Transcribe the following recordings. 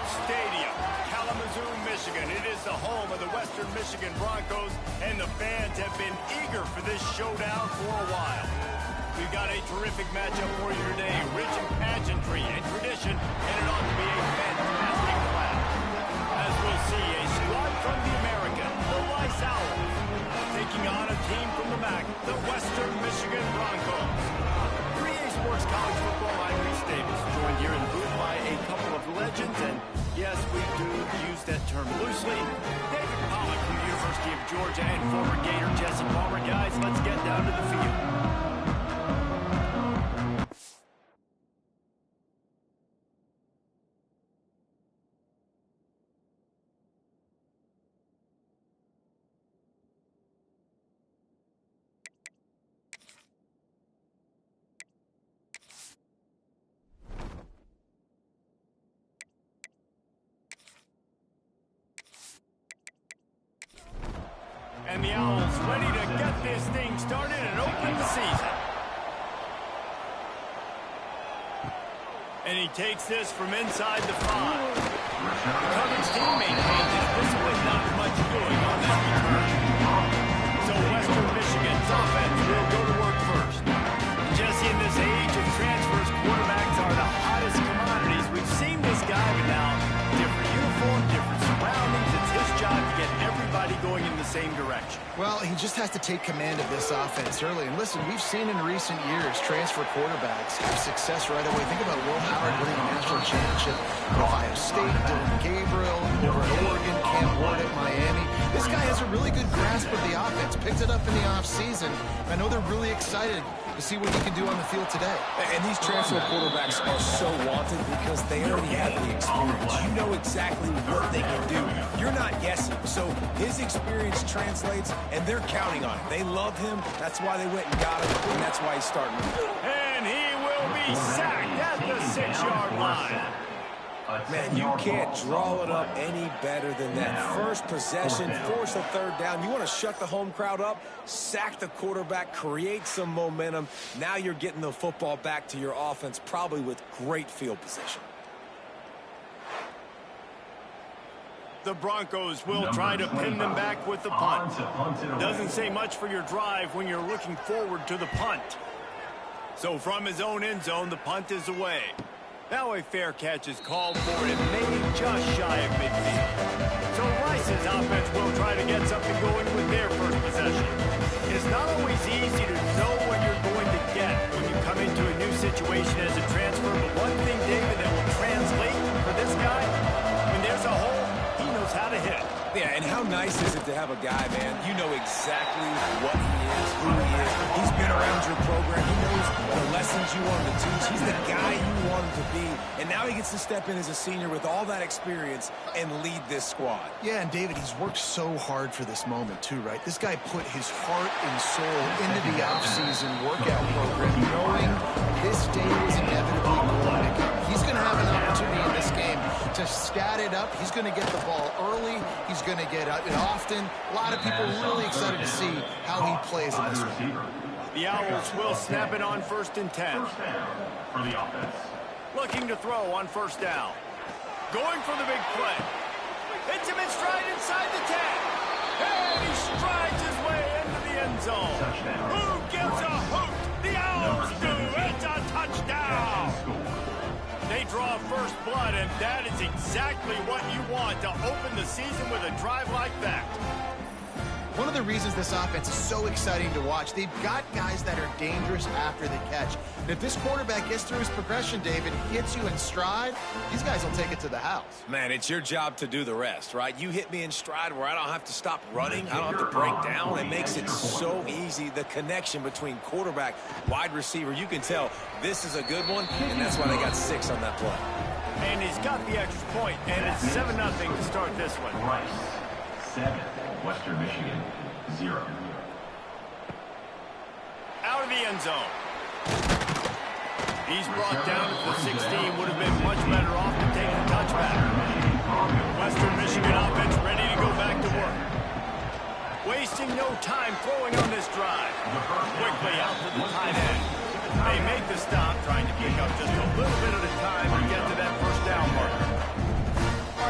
Stadium, Kalamazoo, Michigan. It is the home of the Western Michigan Broncos, and the fans have been eager for this showdown for a while. We've got a terrific matchup for you today, rich in pageantry and tradition, and it ought to be a fantastic clash. As we'll see, a squad from the American, the Rice Owls, taking on a team from the MAC, the Western Michigan Broncos. 3A Sports College Football, I'm Reese Davis, joined here in the booth by a couple of legends, and yes, we do use that term loosely. David Pollack from the University of Georgia and former Gator Jesse Palmer. Guys, let's get down to the field. And the Owls ready to get this thing started and open the season. And he takes this from inside the 5. The coverage team maintains his discipline, not much doing on that return. So Western Michigan's offense will go to work first. Jesse, in this age of transfers, quarterbacks are the hottest commodities. We've seen this guy, but now different uniform, different surroundings. It's his job to get everybody going in the same direction. Well, he just has to take command of this offense early. And listen, we've seen in recent years transfer quarterbacks have success right away. Think about Will Howard winning a national championship at Ohio State, Dylan Gabriel over at Oregon, Cam Ward at Miami. This guy has a really good grasp of the offense, picked it up in the offseason. I know they're really excited to see what he can do on the field today. And these transfer quarterbacks are so wanted because they already have the experience. You know exactly what they can do. You're not guessing. So his experience translates, and they're counting on it. They love him. That's why they went and got him, and that's why he's starting. And he will be sacked at the 6-yard line. Man, you can't draw it up any better than that. First possession, force a third down. You want to shut the home crowd up, sack the quarterback, create some momentum. Now you're getting the football back to your offense, probably with great field position. The Broncos will try to pin them back with the punt. Doesn't say much for your drive when you're looking forward to the punt. So from his own end zone, the punt is away. Now a fair catch is called for and maybe just shy of midfield. So Rice's offense will try to get something going with their first possession. It's not always easy to know what you're going to get when you come into a new situation as a transfer, but one thing, David, that will translate for this guy, when there's a hole, he knows how to hit. Yeah, and how nice is it to have a guy, man, you know exactly what he is, who he is. He's been around your program. He knows the lessons you want him to teach. He's the guy you want him to be. And now he gets to step in as a senior with all that experience and lead this squad. Yeah, and David, he's worked so hard for this moment too, right? This guy put his heart and soul into the offseason workout program, knowing this day is inevitably going to come. He's going to have an opportunity in this game to stat it up. He's going to get the ball early. He's going to get it often. A lot of people really excited to see how he plays in this one. The Owls will snap it on 1st and 10. For the offense. Looking to throw on 1st down. Going for the big play. Hits him in stride inside the 10. And he strides his way into the end zone. Who gives a hoot? The Owls do. It's a touchdown. They draw first blood, and that is exactly what you want to open the season with a drive like that. One of the reasons this offense is so exciting to watch, they've got guys that are dangerous after the catch. And if this quarterback gets through his progression, David, hits you in stride, these guys will take it to the house. Man, it's your job to do the rest, right? You hit me in stride where I don't have to stop running. I don't have to break down. It makes it so easy. The connection between quarterback, wide receiver, you can tell this is a good one, and that's why they got 6 on that play. And he's got the extra point, and it's 7-0 to start this one. Rice, 7. Western Michigan, 0. Out of the end zone. He's brought down to the 16. Would have been much better off to take the touchback. Western Michigan offense ready to go back to work. Wasting no time throwing on this drive. Quickly out to the tight end. They make the stop, trying to pick up just a little bit of the time to get to that 1st down marker.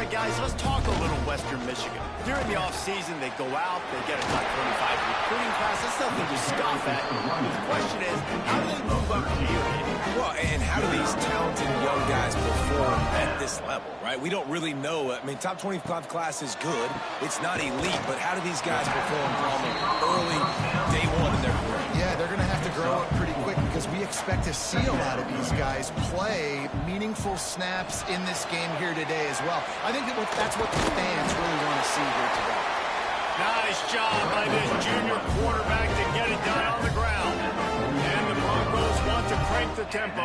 right, guys, let's talk a little Western Michigan. During the offseason, they go out, they get a top 25 recruiting class. That's nothing to scoff at. The question is, how do they move up here? Well, and how do these talented young guys perform at this level, right? We don't really know. I mean, top 25 class is good. It's not elite, but how do these guys perform from early day one in their career? Yeah, they're going to have to grow up pretty quick because we expect to see a lot of these guys play meaningful snaps in this game here today as well. I think that's what the fans really want to see here today. Nice job by this junior quarterback to get it done on the ground. And the Broncos want to crank the tempo.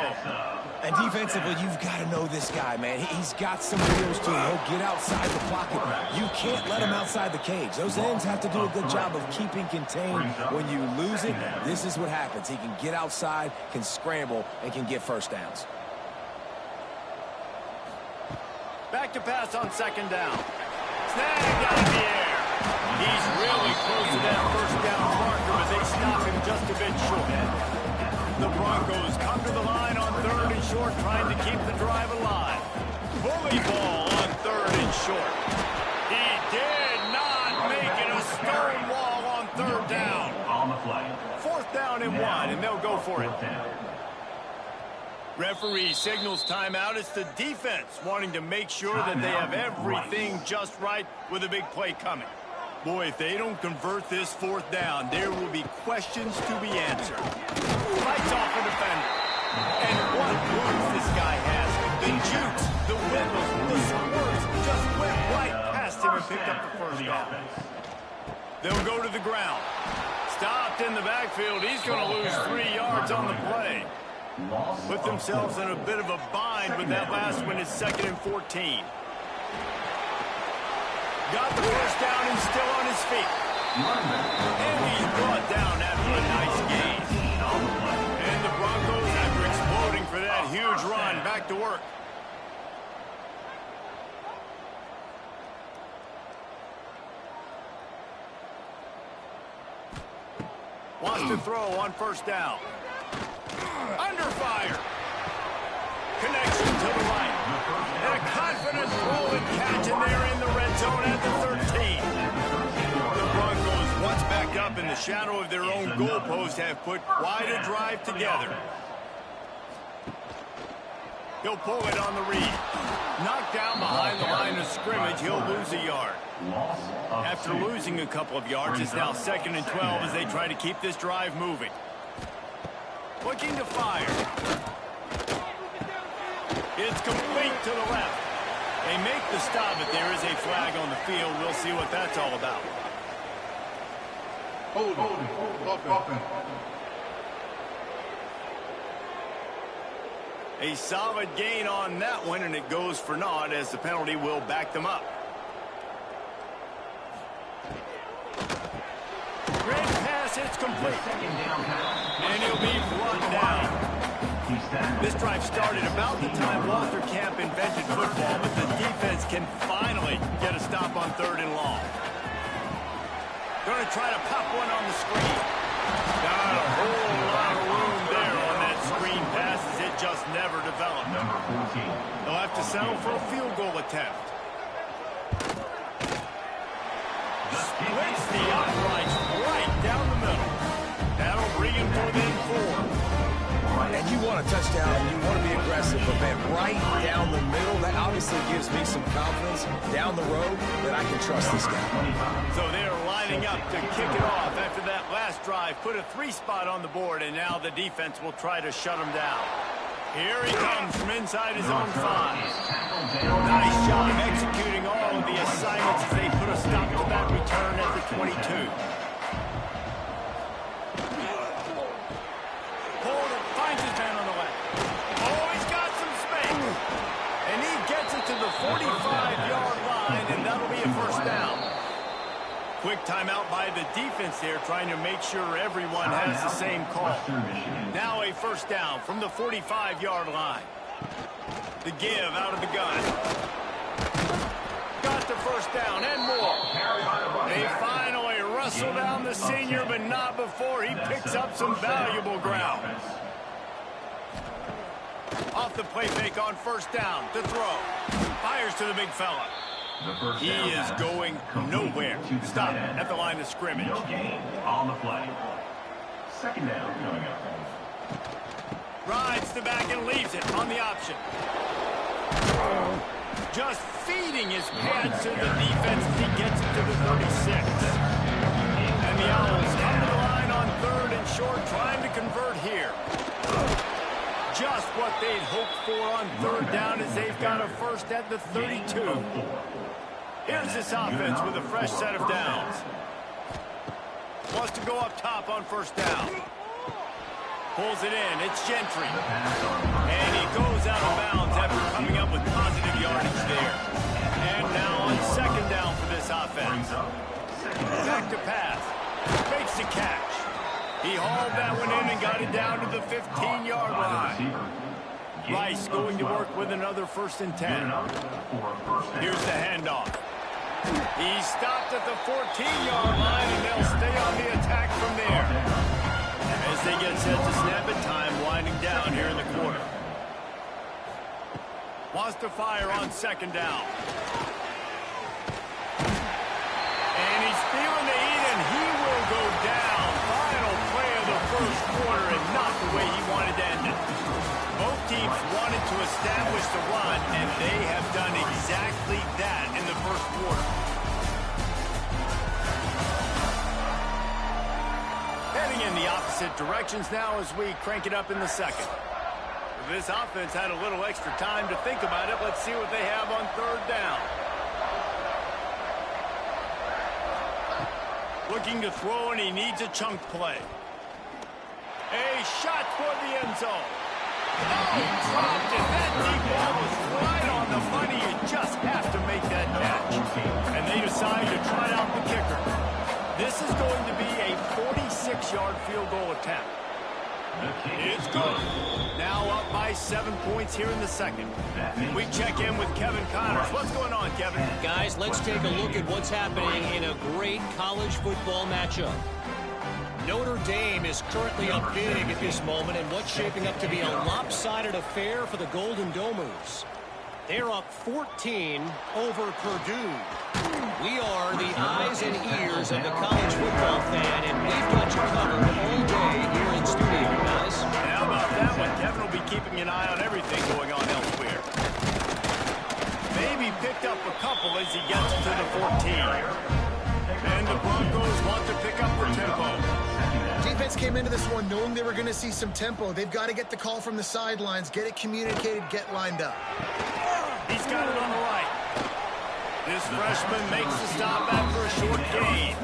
And defensively, you've got to know this guy, man. He's got some wheels to him. He'll get outside the pocket. You can't let him outside the cage. Those ends have to do a good job of keeping contained. When you lose it, this is what happens. He can get outside, can scramble, and can get first downs. Back to pass on second down. Snagged out of the air. He's really close to that first down marker, but they stop him just a bit short. The Broncos come to the line on third and short, trying to keep the drive alive. Bully ball on third and short. He did not make it. A stone wall on third down. On the play. Fourth down and 1, and they'll go for it. Referee signals timeout. It's the defense wanting to make sure that they have everything just right with a big play coming. Boy, if they don't convert this fourth down, there will be questions to be answered. Fights off a defender. And what moves this guy has. The jukes, the windles, the squirts just went right past him and picked up the first down. They'll go to the ground. Stopped in the backfield. He's going to lose 3 yards on the play. Put themselves in a bit of a bind with that last one. It's 2nd and 14. Got the first down and still on his feet. And he's brought down after a nice gain. And the Broncos, after exploding for that huge run, back to work. Wants to throw on first down. Under fire. Connection to the right. And a confident throw and catch, and they're in the red zone at the 13. The Broncos, once back up in the shadow of their own goalpost, have put quite a drive together. He'll pull it on the read. Knocked down behind the line of scrimmage, he'll lose a yard. After losing a couple of yards, it's now 2nd and 12 as they try to keep this drive moving. Looking to fire. It's complete to the left. They make the stop, but there is a flag on the field. We'll see what that's all about. A solid gain on that one, and it goes for naught as the penalty will back them up. Great pass, it's complete. And he'll be brought down. This drive started about the time Walter Camp invented football, but the defense can finally get a stop on 3rd and long. Going to try to pop one on the screen. Not a whole lot of room there on that screen pass as it just never developed. They'll have to settle for a field goal attempt. Splits the uprights right down the middle. That'll bring him to within 4. And you want a touchdown, you want to be aggressive, but man, right down the middle, that obviously gives me some confidence down the road that I can trust this guy. So they're lining up to kick it off after that last drive. Put a 3-spot on the board, and now the defense will try to shut him down. Here he comes from inside his own 5. Nice job executing all of the assignments as they put a stop to that return at the 22. Finds his man on the left. Oh, he's got some space. And he gets it to the 45-yard line, and that'll be a first down. Quick timeout by the defense there, trying to make sure everyone has the same call. Now a first down from the 45-yard line. The give out of the gun. Got the first down and more. They finally wrestle down the senior, but not before he picks up some valuable ground. Off the play fake on first down to throw. Fires to the big fella. The first He down is pass going nowhere. to Stop tight end. at the line of scrimmage. No gain on the play. Second down coming up. Rides the back and leaves it on the option. Just feeding his pads to the defense as he gets it to the 36. And the Owls come to the line on 3rd and short, trying to convert here. Just what they'd hoped for on 3rd down as they've got a first at the 32. Here's this offense with a fresh set of downs. Wants to go up top on 1st down. Pulls it in. It's Gentry. And he goes out of bounds after coming up with positive yardage there. And now on 2nd down for this offense. Back to pass. Makes the catch. He hauled that one in and got it down to the 15-yard line. Rice going to work with another 1st and 10. Here's the handoff. He stopped at the 14-yard line, and they'll stay on the attack from there. As they get set to snap it, time winding down here in the quarter. Wants to fire on 2nd down. And he's feeling the heat, and he will go down. Final play of the 1st quarter, and not the way he wanted to end it. Both teams wanted to establish the run, and they have done exactly that in the 1st quarter. Heading in the opposite directions now as we crank it up in the 2nd. This offense had a little extra time to think about it. Let's see what they have on 3rd down. Looking to throw, and he needs a chunk play. A shot toward the end zone. Oh, he dropped it. That deep ball was right on the money. You just have to make that catch. And they decide to try out the kicker. This is going to be a 46-yard field goal attempt. It's good. Now up by 7 points here in the 2nd. We check in with Kevin Connors. What's going on, Kevin? Guys, let's take a look at what's happening in a great college football matchup. Notre Dame is currently up big at this moment in what's shaping up to be a lopsided affair for the Golden Domers. They're up 14 over Purdue. We are the eyes and ears of the college football fan, and we've got you covered all day here in studio, guys. How about that one? Kevin will be keeping an eye on everything going on elsewhere. Maybe picked up a couple as he gets to the 14. And the Broncos want to pick up the tempo. Defense came into this one knowing they were going to see some tempo. They've got to get the call from the sidelines, get it communicated, get lined up. He's got it on the right. This freshman makes the stop after a short gain.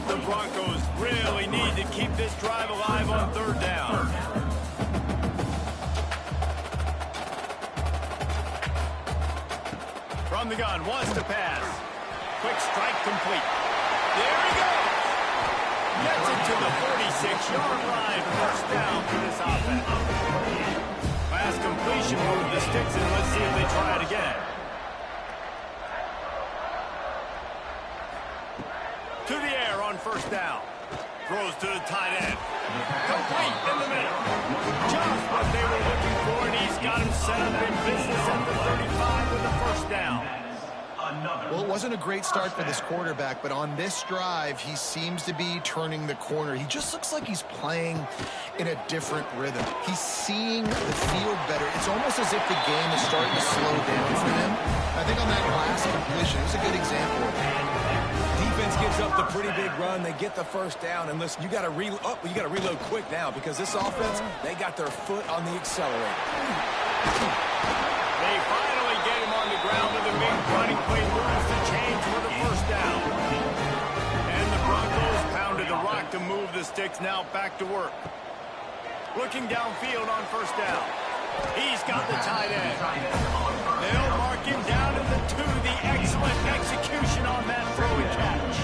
The Broncos really need to keep this drive alive on 3rd down. From the gun, wants to pass. Quick strike complete. There he goes. Gets it to the 46-yard line. 1st down for this offense. Pass completion over the sticks, and let's see if they try it again. To the air on 1st down. Throws to the tight end. Complete in the middle. Just what they were looking for, and he's got him set up in business at the 35 with the 1st down. Well, it wasn't a great start for this quarterback, but on this drive, he seems to be turning the corner. He just looks like he's playing in a different rhythm. He's seeing the field better. It's almost as if the game is starting to slow down for him. I think on that last completion, it was a good example of that. Defense gives up the pretty big run. They get the 1st down, and listen, you got to reload quick now because this offense, they got their foot on the accelerator. They finally get him on the ground with a big running play, moves the chains for the 1st down. And the Broncos pounded the rock to move the sticks, now back to work. Looking downfield on 1st down. He's got the tight end. They'll mark him down to the 2. The excellent execution on that throw and catch.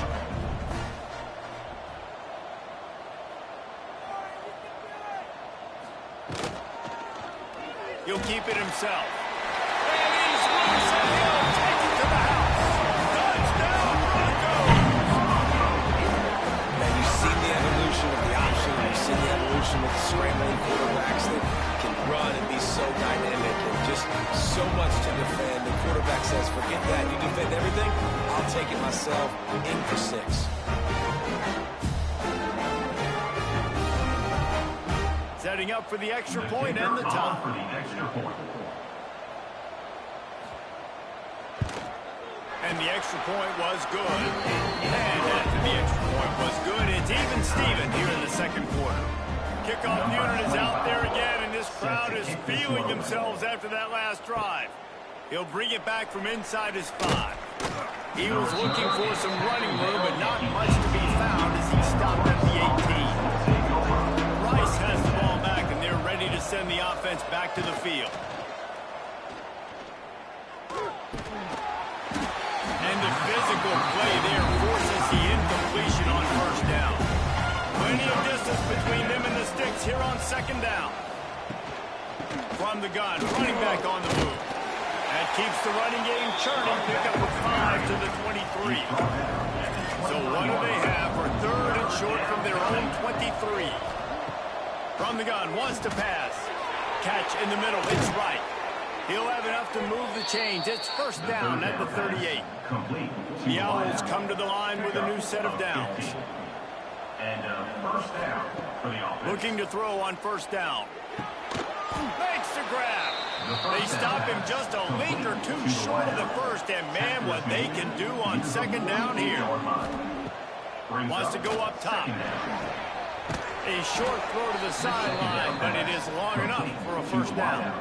He'll keep it himself. And he's loose, and he'll take it to the house. Touchdown, Broncos! Man, you've seen the evolution of the option. You've seen the evolution of the scrambling quarterbacks that can run and be so dynamic and just so much to defend. The quarterback says, forget that You defend everything, I'll take it myself. In for 6. Setting up for the extra point and the tie. For the extra point. And the extra point was good. And after the extra point was good, it's even Steven here in the second quarter. Kickoff unit is out there again, and this crowd is feeling themselves after that last drive. He'll bring it back from inside his 5. He was looking for some running room, but not much to be found as he stopped at the 18. Rice has the ball back, and they're ready to send the offense back to the field. And the physical play there forces the incompletion on first down. Plenty of distance between them and the sticks here on second down. From the gun, running back on the move. That keeps the running game churning. Pick up a 5 to the 23. So what do they have for third and short from their own 23? From the gun, wants to pass. Catch in the middle, it's right. He'll have enough to move the chains. It's first down at the 38. The Owls come to the line with a new set of downs. And first down for the offense. Looking to throw on first down. Makes the grab. They stop him just a length or two short of the first, and man, what they can do on second down here. Wants to go up top. A short throw to the sideline, but it is long enough for a first down.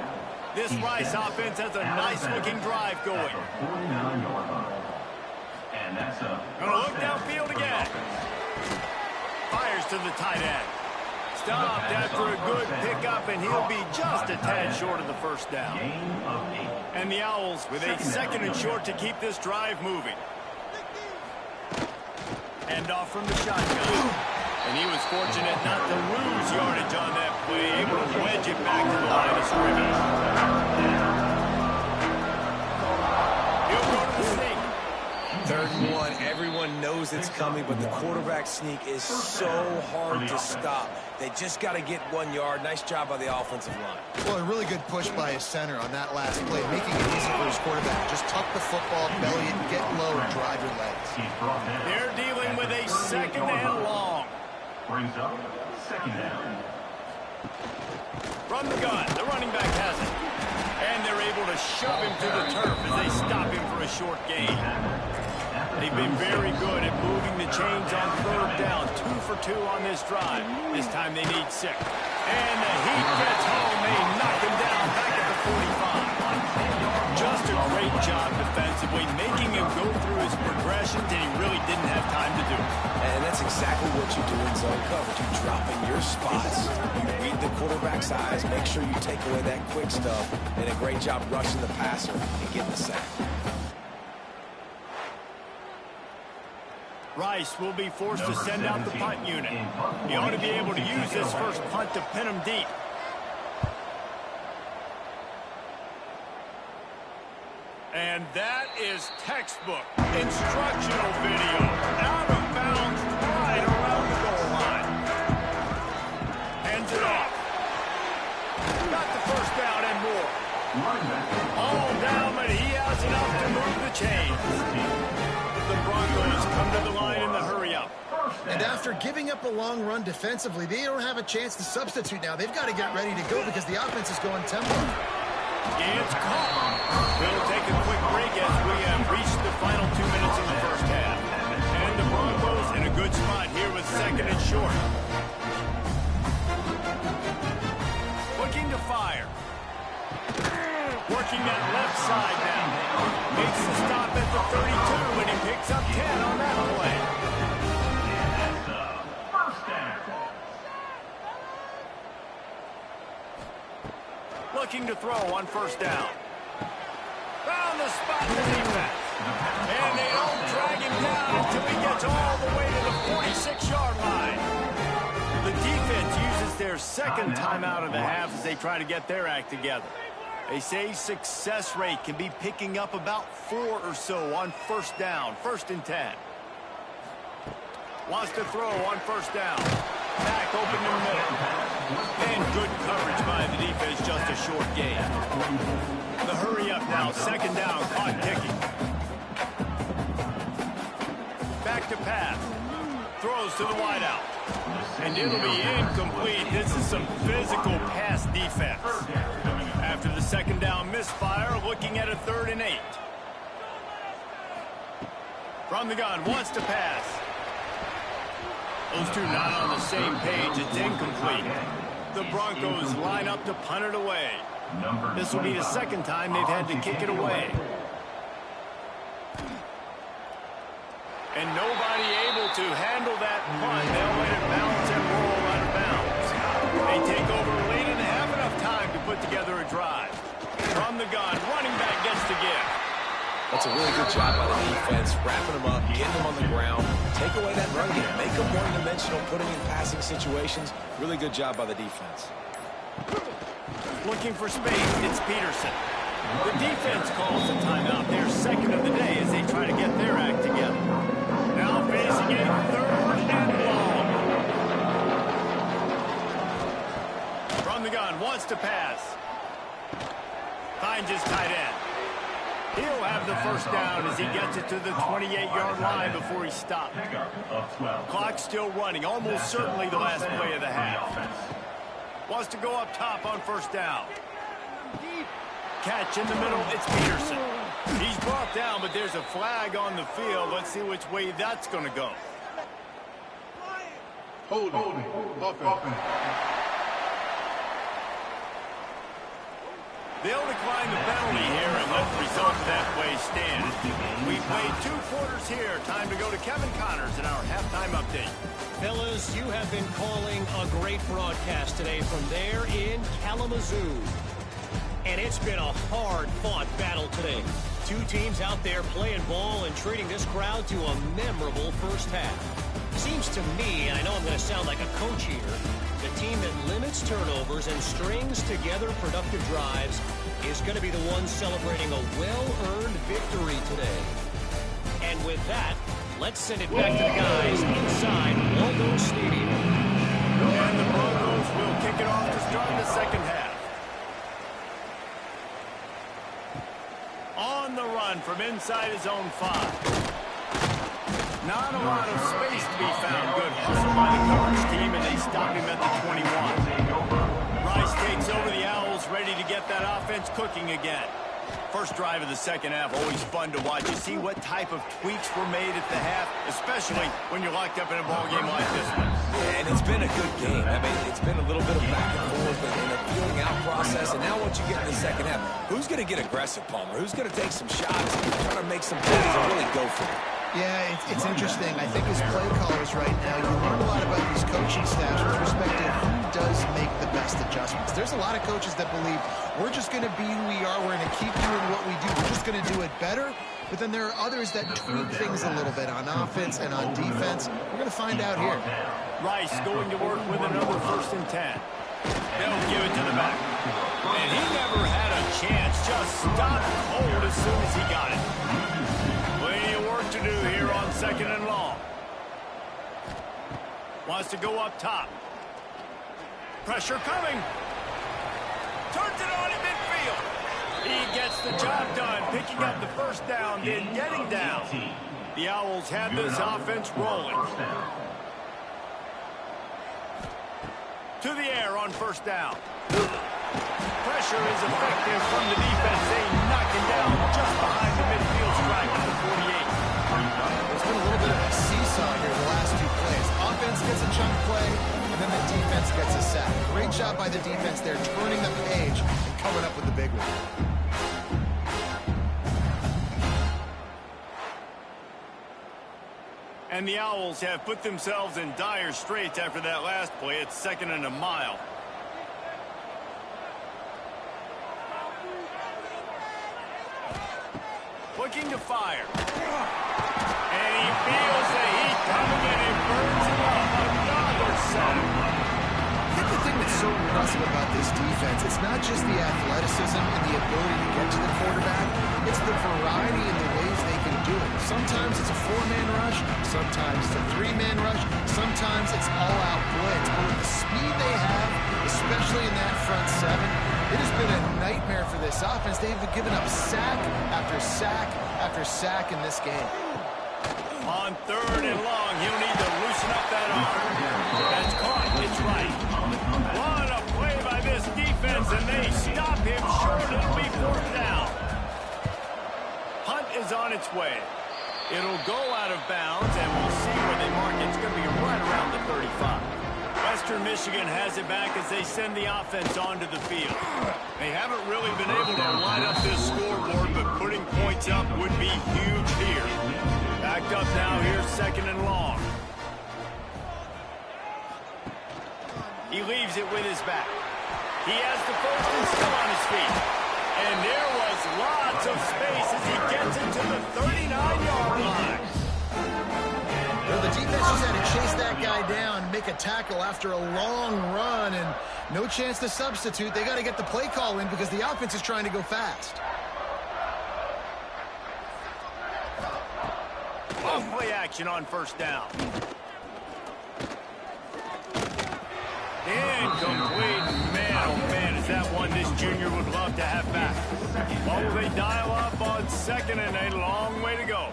This Rice offense has a nice-looking drive going. Gonna look downfield again. Fires to the tight end. Stopped after a good pickup, and he'll be just a tad short of the first down. And the Owls with a second and short to keep this drive moving. End off from the shotgun. And he was fortunate not to lose yardage on that play, able to wedge it back to the line of scrimmage. He'll go to the sneak. 3rd and 1. Everyone knows it's coming, but the quarterback sneak is so hard to stop. They just got to get 1 yard. Nice job by the offensive line. Well, a really good push by his center on that last play, making it easy for his quarterback. Just tuck the football, belly it, get low, and drive your legs. They're dealing with a second and long. Brings up second down. From the gun, the running back has it. And they're able to shove him to the turf as they stop him for a short gain. They've been very good at moving the chains on third down. 2 for 2 on this drive. This time they need 6. And the Heat gets home. They knock him down back at the 45. Just a great job defensively, making him go through his progressions, and he really didn't have time to do it. And that's exactly what you do in zone coverage. You drop in your spots. You read the quarterback's eyes. Make sure you take away that quick stuff. And a great job rushing the passer and getting the sack. Rice will be forced to send out the punt unit. He ought to be able to use this first punt to pin him deep. And that is textbook instructional video. Out of bounds right around the goal line. Hands it off. Got the first down and more. All down, but he has enough to move the chains. The Broncos come to the line in the hurry-up. And after giving up a long run defensively, they don't have a chance to substitute now. They've got to get ready to go because the offense is going tempo. It's caught. We'll take a quick break as we have reached the final 2 minutes of the first half. And the Broncos in a good spot here with second and short. Looking to fire. Working that left side now. Makes the stop at the 32, and he picks up 10 on that play. Looking to throw on first down. Found the spot in the defense. And they don't drag him down until he gets all the way to the 46-yard line. The defense uses their second timeout of the half as they try to get their act together. They say success rate can be picking up about 4 or so on first down, 1st and 10. Wants to throw on first down. Back open in the middle. And good coverage by the defense, just a short gain. The hurry up now, second down, clock ticking. back to pass. Throws to the wideout. And it'll be incomplete. This is some physical pass defense. After the second down misfire, looking at a 3rd and 8. From the gun, wants to pass. Those two not on the same page. It's incomplete. The Broncos line up to punt it away. This will be the second time they've had to kick it away. And nobody able to handle that punt. They'll let it bounce and roll out of bounds. They take over late and have enough time to put together a drive. From the gun, running back gets to give. That's a really good job by the defense, wrapping them up, getting them on the ground. Take away that run game, make them one-dimensional, putting in passing situations. Really good job by the defense. Looking for space, it's Peterson. The defense calls a timeout, their second of the day as they try to get their act together. Now facing a 3rd and long. From the gun, wants to pass. Finds his tight end. He'll have the first down as he gets it to the 28-yard line before he stops. Clock still running, almost certainly the last play of the half. Wants to go up top on first down. Catch in the middle, it's Peterson. He's brought down, but there's a flag on the field. Let's see which way that's going to go. Holding. Offense. They'll decline the penalty here and let the result of that play stand. We played 2 quarters here. Time to go to Kevin Connors in our halftime update. Fellas, you have been calling a great broadcast today from there in Kalamazoo. And it's been a hard-fought battle today. 2 teams out there playing ball and treating this crowd to a memorable first half. Seems to me, and I know I'm going to sound like a coach here, the team that limits turnovers and strings together productive drives is going to be the one celebrating a well-earned victory today. And with that, let's send it back to the guys inside Waldo Stadium. And the Broncos will kick it off to start the second half. On the run from inside his own 5. Not a lot of space to be found. Good hustle by the coverage team, and they stop him at the 21. Rice takes over the Owls, ready to get that offense cooking again. First drive of the second half, always fun to watch. You see what type of tweaks were made at the half, especially when you're locked up in a ball game like this one. And it's been a good game. I mean, it's been a little bit of back and forth and a feeling out process. And now once you get in the second half, who's going to get aggressive, Palmer? Who's going to take some shots, try to make some plays and really go for it? Yeah, it's interesting. I think as play callers right now, you learn a lot about these coaching staffs with respect to who does make the best adjustments. There's a lot of coaches that believe we're just going to be who we are. We're going to keep doing what we do. We're just going to do it better. But then there are others that tweak things a little bit on offense and on defense. We're going to find out here. Rice going to work with another 1st and 10. They'll give it to the back. And he never had a chance. Just stopped cold as soon as he got it. Plenty of work to do here on 2nd and long. Wants to go up top. Pressure coming. Turns it on in midfield. He gets the job done, picking up the first down, then getting down. The Owls have this offense rolling. To the air on first down. Pressure is effective from the defense. They knock him down just behind the midfield strike at the 48. There's been a little bit of a seesaw here the last 2 plays. Offense gets a chunk play, and then the defense gets a sack. Great job by the defense there, turning the page and coming up with the big one. And the Owls have put themselves in dire straits after that last play. It's 2nd and a mile. Looking to fire. And he feels the heat coming and he burns it up. Another sack. I think the thing that's so impressive about this defense, it's not just the athleticism and the ability to get to the quarterback, it's the variety in the ways they can do it. Sometimes it's a 4-man rush, sometimes it's a 3-man rush, sometimes it's all-out blitz. But with the speed they have, especially in that front 7, it has been a nightmare for this offense. They've given up sack after sack after sack in this game. On 3rd and long, he'll need to loosen up that arm. That's caught. It's right. What a play by this defense, and they stop him short. It'll be 4th down. Punt is on its way. It'll go out of bounds, and we'll see where they mark it. It's going to be right around the 35. Western Michigan has it back as they send the offense onto the field. They haven't really been able to line up this scoreboard, but putting points up would be huge here. Backed up now, here's 2nd and long. He leaves it with his back. He has the first and still on his feet. And there was lots of space as he gets into the 39-yard line. Well, the defense just had to chase that guy down, make a tackle after a long run, and no chance to substitute. They got to get the play call in because the offense is trying to go fast. Off play action on 1st down. Incomplete. Man, oh man, is that one this junior would love to have back. What will they dial up on 2nd and a long way to go?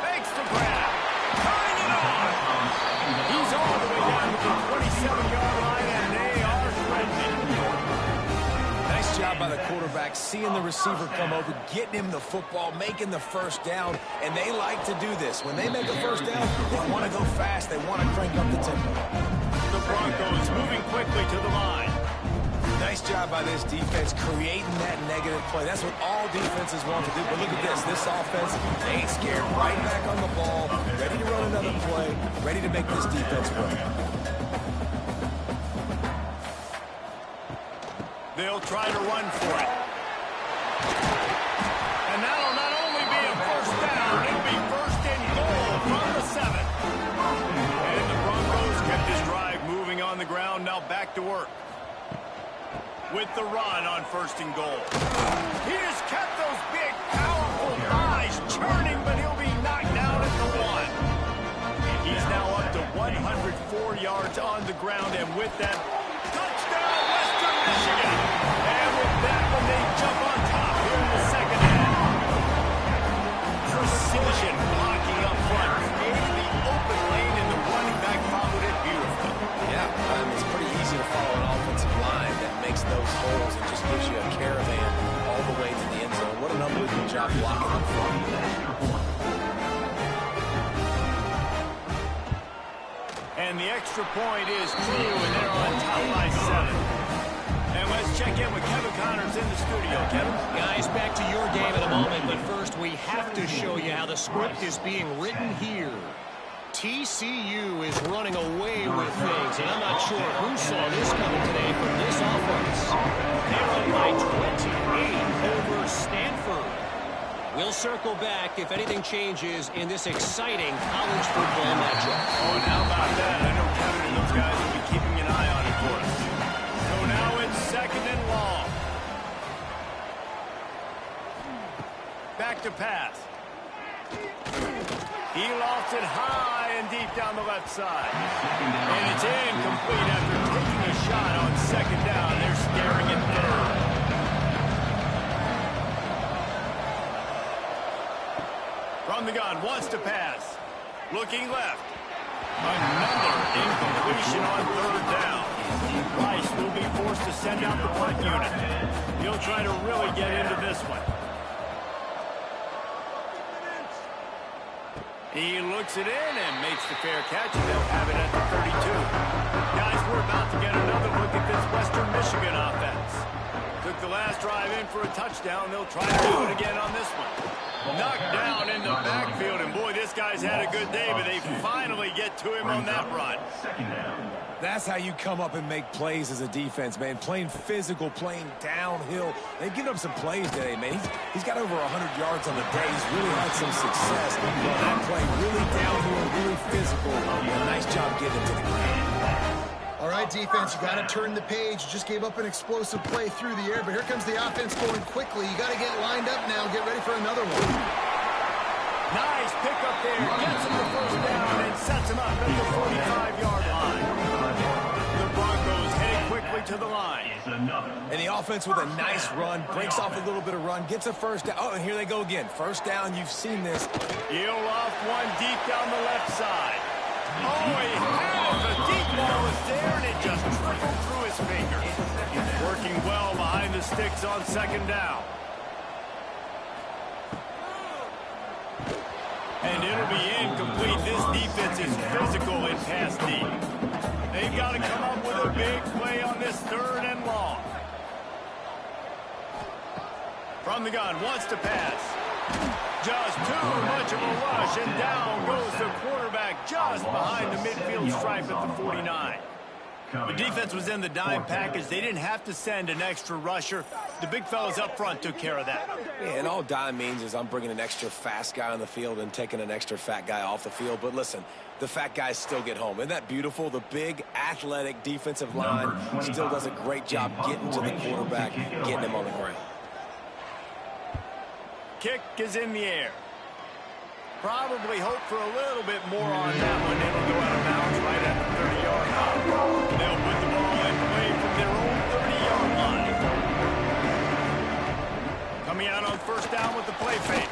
Makes the grab. Tying it on. He's all the way down to the 27-yard line, and they are threatening. Nice job by the quarterback, seeing the receiver come over, getting him the football, making the 1st down, and they like to do this. When they make a 1st down, they want to go fast. They want to crank up the tempo. The Broncos moving quickly to the line. Nice job by this defense creating that negative play. That's what all defenses want to do. But look at this. This offense, they ain't scared. Right back on the ball, ready to run another play, ready to make this defense work. They'll try to run for it. And that'll not only be a 1st down, it'll be 1st and goal from the 7. And the Broncos kept this drive moving on the ground. Now back to work. With the run on 1st and goal. He just kept those big, powerful thighs churning, but he'll be knocked down at the 1. And he's now up to 104 yards on the ground, and with that, touchdown, Western Michigan. And with that one, they jump on top here in the 2nd half. Precision blocking up front, creating the open lane, and the running back followed it beautifully. Yeah, it's pretty easy to follow an offensive line that makes those holes and just gives you a caravan all the way to the end zone. What an unbelievable job blocking up front. And the extra point is true, and they're on top by 7. And let's check in with Kevin Connors in the studio. Kevin? Guys, back to your game in a moment, but first we have to show you how the script is being written here. TCU is running away with things, and I'm not sure who saw this coming today from this offense. They're up by 28 over Stanford. We'll circle back if anything changes in this exciting college football matchup. Oh, and how about that? I know Kevin and those guys will be keeping an eye on it for us. So now it's 2nd and long. Back to pass. He lost it high and deep down the left side. And it's incomplete after taking a shot on 2nd down. They're staring at 3rd. From the gun, wants to pass. Looking left. Another incompletion on 3rd down. Rice will be forced to send out the punt unit. He'll try to really get into this one. He looks it in and makes the fair catch, and they'll have it at the 32. Guys, we're about to get another look at this Western Michigan offense. Took the last drive in for a touchdown. They'll try to do it again on this one. Knocked down in the backfield, and boy, this guy's had a good day, but they finally get to him on that run. That's how you come up and make plays as a defense, man. Playing physical, playing downhill. They've given up some plays today, man. He's got over 100 yards on the day. He's really had some success on that play. Really downhill, really physical. Nice job getting to the ground. All right, defense, you got to turn the page. You just gave up an explosive play through the air, but here comes the offense going quickly. You got to get lined up now. Get ready for another one. Nice pick up there. Gets him the 1st down and sets him up at the 45-yard line. The Broncos head quickly quickly to the line. And the offense with a nice run, breaks off a little bit of run, gets a first down. Oh, and here they go again. First down, you've seen this. He'll off one deep down the left side. Oh, he has a deep ball was there, and it just trickled through his fingers. Working well behind the sticks on second down. And it'll be incomplete. This defense is physical in pass deep. They've got to come up with a big play on this 3rd and long. From the gun, wants to pass. Just too much of a rush, and down goes the quarterback just behind the midfield stripe at the 49. The defense was in the dime package. They didn't have to send an extra rusher. The big fellas up front took care of that. Yeah, and all dime means is I'm bringing an extra fast guy on the field and taking an extra fat guy off the field. But listen, the fat guys still get home. Isn't that beautiful? The big, athletic defensive line still does a great job getting to the quarterback, getting him on the ground. Kick is in the air. Probably hope for a little bit more on that one. It'll go out of bounds right at the 30-yard line. They'll put the ball in play from their own 30-yard line. Coming out on first down with the play fake.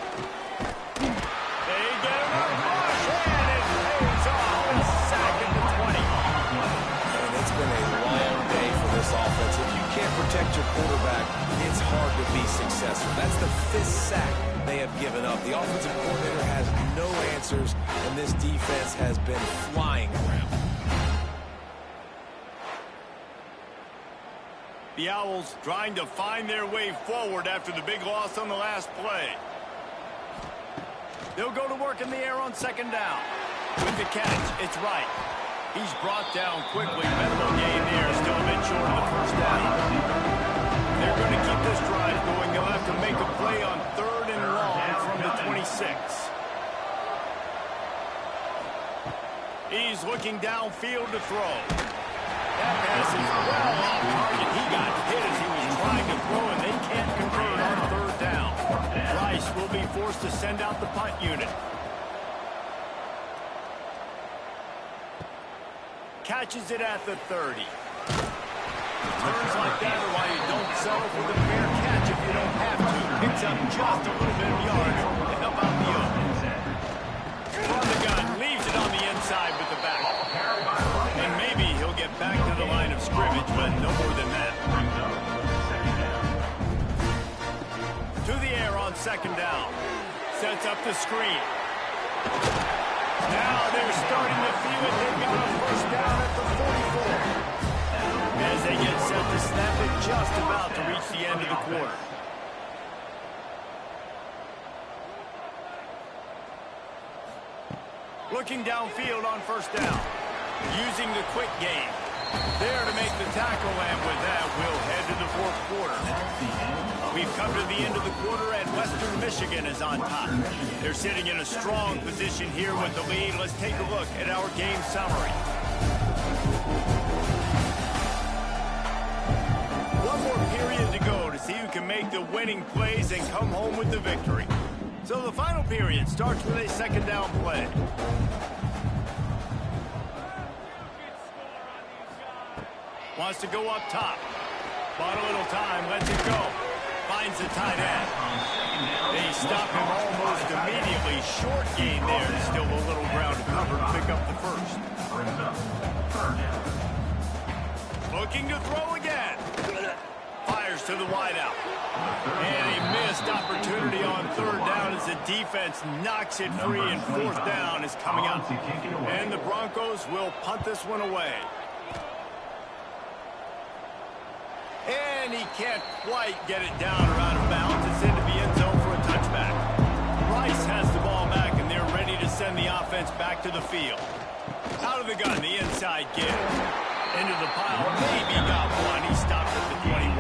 They get him on rush, and it pays off. A sack at the 20. And it's been a long day for this offense. If you can't protect your quarterback, it's hard to be successful. That's the 5th sack they have given up. The offensive coordinator has no answers, and this defense has been flying around. The Owls trying to find their way forward after the big loss on the last play. They'll go to work in the air on second down. With the catch, it's right. He's brought down quickly. Minimal gain there, still a bit short of the first down. They're going to keep this drive going. They'll have to make a play on 3rd and long from the 26. He's looking downfield to throw. That pass is well off target. He got hit as he was trying to throw, and they can't convert on 3rd down. Rice will be forced to send out the punt unit. Catches it at the 30. Turns like that are why you don't settle for the fair catch if you don't have to. Picks up just a little bit of yards to help out the other. From the gun, leaves it on the inside with the back. And maybe he'll get back to the line of scrimmage, but no more than that. To the air on second down. Sets up the screen. Now they're starting to feel it. They've got a first down at the 44. As they get set to snap it, just about to reach the end of the quarter. Looking downfield on first down. Using the quick game. There to make the tackle, and with that, we'll head to the 4th quarter. We've come to the end of the quarter, and Western Michigan is on top. They're sitting in a strong position here with the lead. Let's take a look at our game summary. One more period to go to see who can make the winning plays and come home with the victory. So the final period starts with a second down play. Wants to go up top. Bought a little time, lets it go. Finds the tight end. They stop him almost immediately. Short gain there. Still a little ground to cover to pick up the first. Looking to throw again. Fires to the wideout. And a missed opportunity on 3rd down as the defense knocks it free, and 4th down is coming out. And the Broncos will punt this one away. And he can't quite get it down or out of bounds. It's into the end zone for a touchback. Rice has the ball back, and they're ready to send the offense back to the field. Out of the gun, the inside give. Into the pile, maybe got one. He stopped at the 21.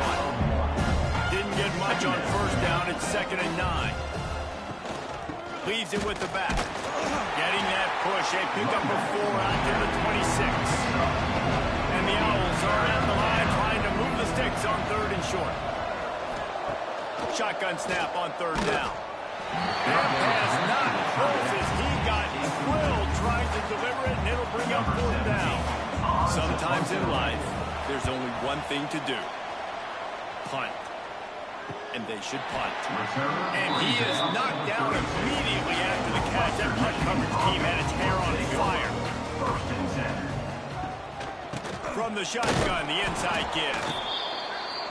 Didn't get much on first down. It's 2nd and 9. Leaves it with the back. Getting that push. They pick up a 4 out to the 26. And the Owls are at the line trying to move the sticks on 3rd and short. Shotgun snap on 3rd down. That pass not close as he got drilled trying to deliver it, and it'll bring up 4th down. Sometimes in life, There's only one thing to do. Punt. And they should punt. And he is knocked down immediately after the catch. That punt coverage team had its hair on fire. First and 10. From the shotgun, the inside give.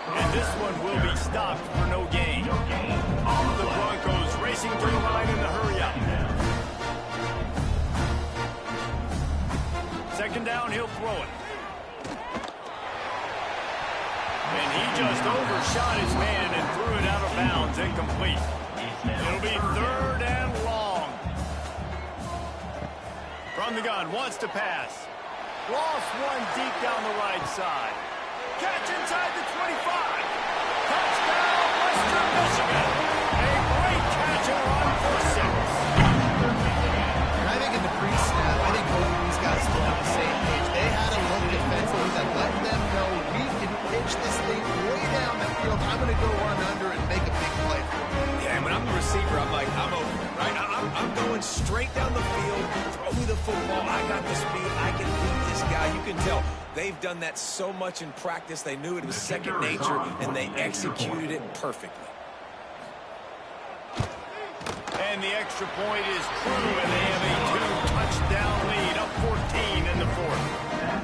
And this one will be stopped for no gain. The Broncos racing to the line in the hurry-up. Second down, he'll throw it. And he just overshot his man and threw it out of bounds, incomplete. It'll be third and long. From the gun, wants to pass. Lost one deep down the right side. Catch inside the 25. Touchdown, Western Michigan. A great catch and run for 6. And I think in the pre-snap, I think both of these guys were on the same page. They had a look defensively that let them know we can pitch this thing way down the field. I'm going to go run under and make a big play. Yeah, when I'm the receiver, I'm like, I'm open, right? I'm going straight down the field. Throw me the football. I got the speed. I can beat this guy. You can tell they've done that so much in practice. They knew it was second nature, and they executed it perfectly. And the extra point is true, and they have a 2-touchdown lead, up 14 in the fourth.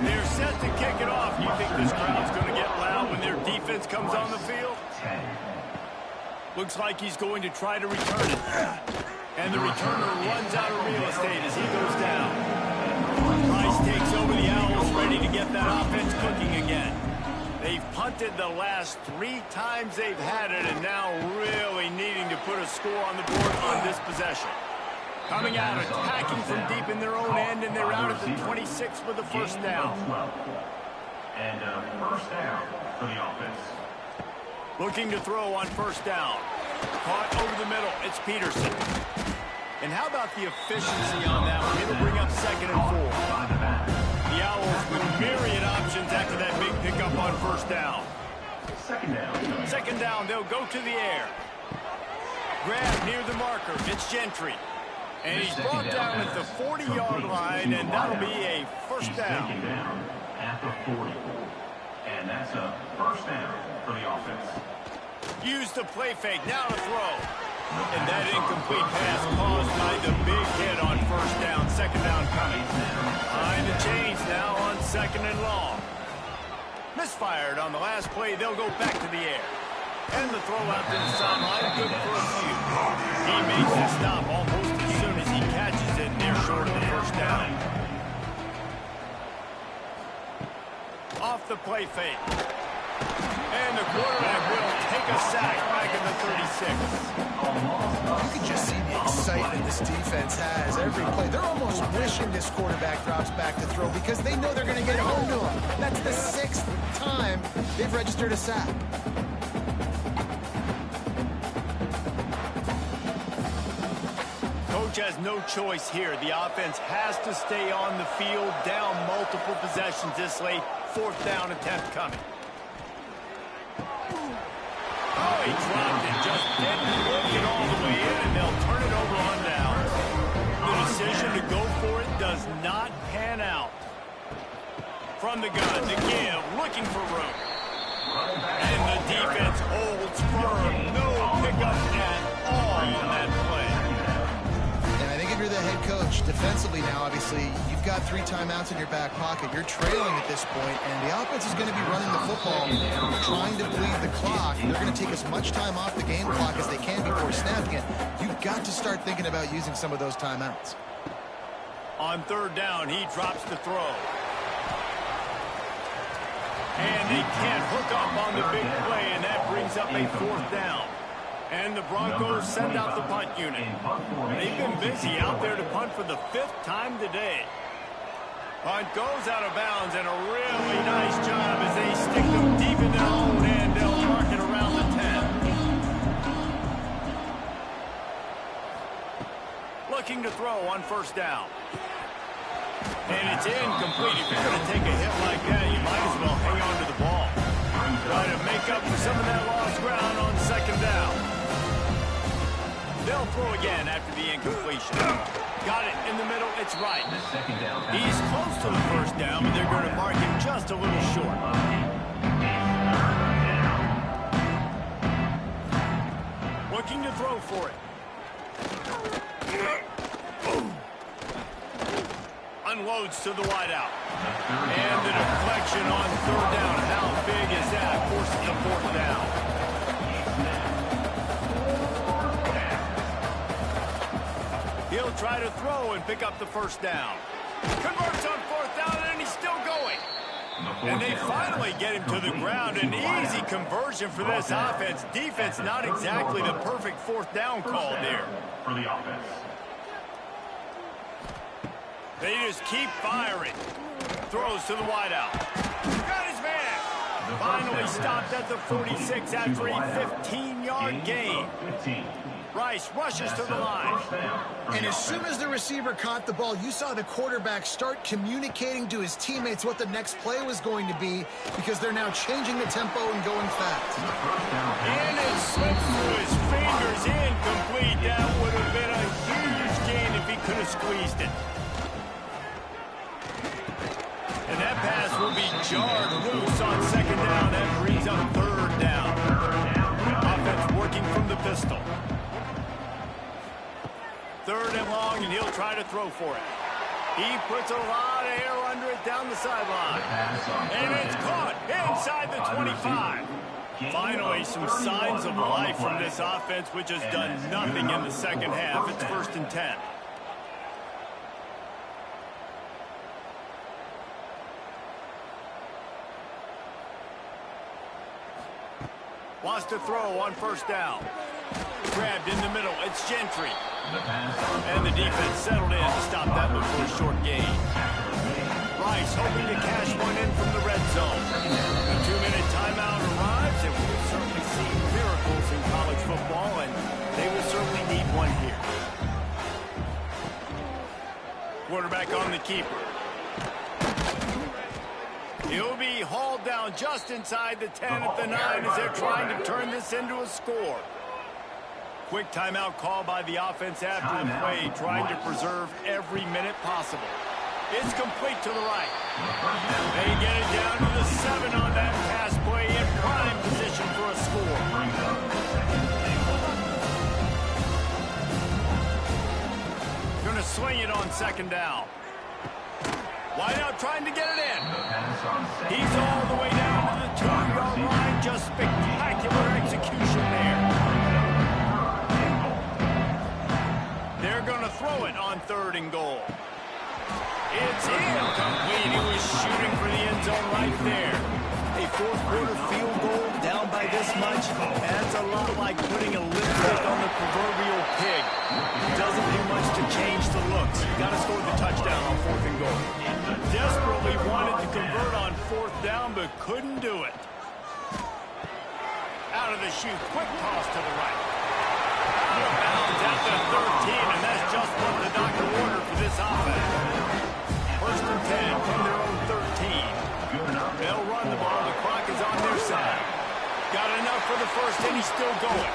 They're set to kick it off. You think this crowd's going to get loud when their defense comes on the field? Looks like he's going to try to return it. And the returner runs out of real estate as he goes down. Price takes over the Owls, ready to get that offense cooking again. They've punted the last 3 times they've had it, and now really needing to put a score on the board on this possession. Coming out, attacking from deep in their own end, and they're out at the 26 with the first down. And first down for the offense. Looking to throw on first down. Caught over the middle. It's Peterson. And how about the efficiency on that one? It'll bring up second and 4. The Owls with myriad options after that big pickup on first down. Second down. Second down, they'll go to the air. Grab near the marker. It's Gentry. And he's brought down at the 40-yard line, and that'll be a first down. Taken down at the 40. And that's a first down for the offense. Use the play fake, now to throw. And that incomplete pass caused by the big hit on first down. Second down coming. Behind the chains now on second and long. Misfired on the last play. They'll go back to the air. And the throw out to the sideline. Good for a few. He makes the stop almost as soon as he catches it. And they're short of the first down. Off the play fake. And the quarterback will take a sack back in the 36. You can just see the excitement this defense has every play. They're almost wishing this quarterback drops back to throw because they know they're going to get home to him. That's the 6th time they've registered a sack. Coach has no choice here. The offense has to stay on the field, down multiple possessions this late. Fourth down attempt coming. Oh, he dropped it. Just didn't work it all the way in, and they'll turn it over on downs. The decision to go for it does not pan out. From the gun, the give, looking for room. And the defense holds firm. No pickup at all on that play. And I think if you're the head coach, defensively now, obviously, you've got 3 timeouts in your back pocket. You're trailing at this point, and the offense is going to be running the football, trying to bleed the clock. They're going to take as much time off the game clock as they can before snapping it. You've got to start thinking about using some of those timeouts. On third down, he drops the throw. And they can't hook up on the big play, and that brings up a fourth down. And the Broncos send out the punt unit. They've been busy out there to punt for the 5th time today. Punt goes out of bounds, and a really nice job as they stick them deep in their own end. They'll mark it around the 10. Looking to throw on first down. And it's incomplete. If you're going to take a hit like that, you might as well hang on to the ball. Try to make up for some of that lost ground on second down. They'll throw again after the incompletion. Got it in the middle. It's right. The second down pass. He's close to the first down, but they're going to mark him just a little short. Looking to throw for it. Unloads to the wideout. And the deflection on third down. How big is that? Forces the fourth down. He'll try to throw and pick up the first down. Converts on fourth down, and he's still going. And they finally get him to the ground. An easy conversion for this offense. Defense not exactly the perfect fourth down call there. For the offense. They just keep firing. Throws to the wideout. Got his man. Finally stopped at the 46 after a 15-yard gain. Rice rushes to the line. And as soon as the receiver caught the ball, you saw the quarterback start communicating to his teammates what the next play was going to be, because they're now changing the tempo and going fast. And it slipped through his fingers. Incomplete. That would have been a huge gain if he could have squeezed it. And that pass will be jarred loose on second down. That brings up third down. Offense working from the pistol. Third and long, and he'll try to throw for it. He puts a lot of air under it down the sideline. And it's caught inside the 25. Finally, some signs of life from this offense, which has done nothing in the second half. It's 1st and 10. Wants to throw on first down. Grabbed in the middle. It's Gentry. And the defense settled in to stop that before a short gain. Rice hoping to cash one in from the red zone. A 2-minute timeout arrives, and we've certainly seen miracles in college football, and they will certainly need one here. Quarterback on the keeper. He'll be hauled down just inside the 10 at the 9 as they're trying to turn this into a score. Quick timeout call by the offense after the play, trying to preserve every minute possible. It's complete to the right. They get it down to the 7 on that pass play in prime position for a score. Gonna swing it on second down. Wideout trying to get it in. He's all the way down to the 2-yard line. Just spectacular execution there. They're going to throw it on 3rd and goal. It's incomplete. He was shooting for the end zone right there. A fourth-quarter field goal down by this much. That's a lot like putting a lipstick on the proverbial pig. Doesn't do much to change the looks. Got to score the touchdown on 4th and goal. Desperately wanted to convert on 4th down, but couldn't do it. Out of the chute. Quick toss to the right. Out of bounds at the 13, and that's just what the doctor ordered for this offense. 1st and 10 from their own 13. They'll run the ball. The clock is on their side. Got enough for the first, and he's still going.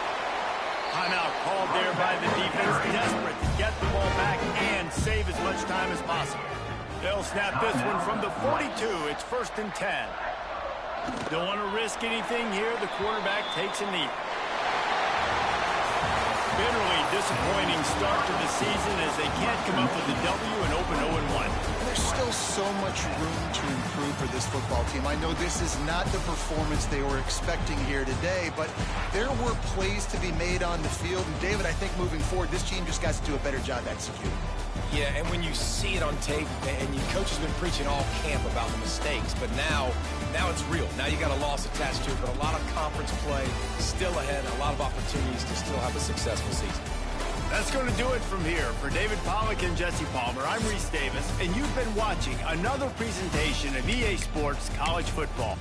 Timeout called there by the defense. Desperate to get the ball back and save as much time as possible. They'll snap this one from the 42. It's 1st and 10. Don't want to risk anything here. The quarterback takes a knee. Bitterly disappointing start to the season as they can't come up with a W and open 0-1. There's still so much room to improve for this football team. I know this is not the performance they were expecting here today, but there were plays to be made on the field. And David, I think moving forward, this team just got to do a better job executing. Yeah, and when you see it on tape, and your coach has been preaching all camp about the mistakes, but now it's real. Now you got a loss attached to it, but a lot of conference play still ahead, and a lot of opportunities to still have a successful season. That's going to do it from here. For David Pollack and Jesse Palmer, I'm Reese Davis, and you've been watching another presentation of EA Sports College Football.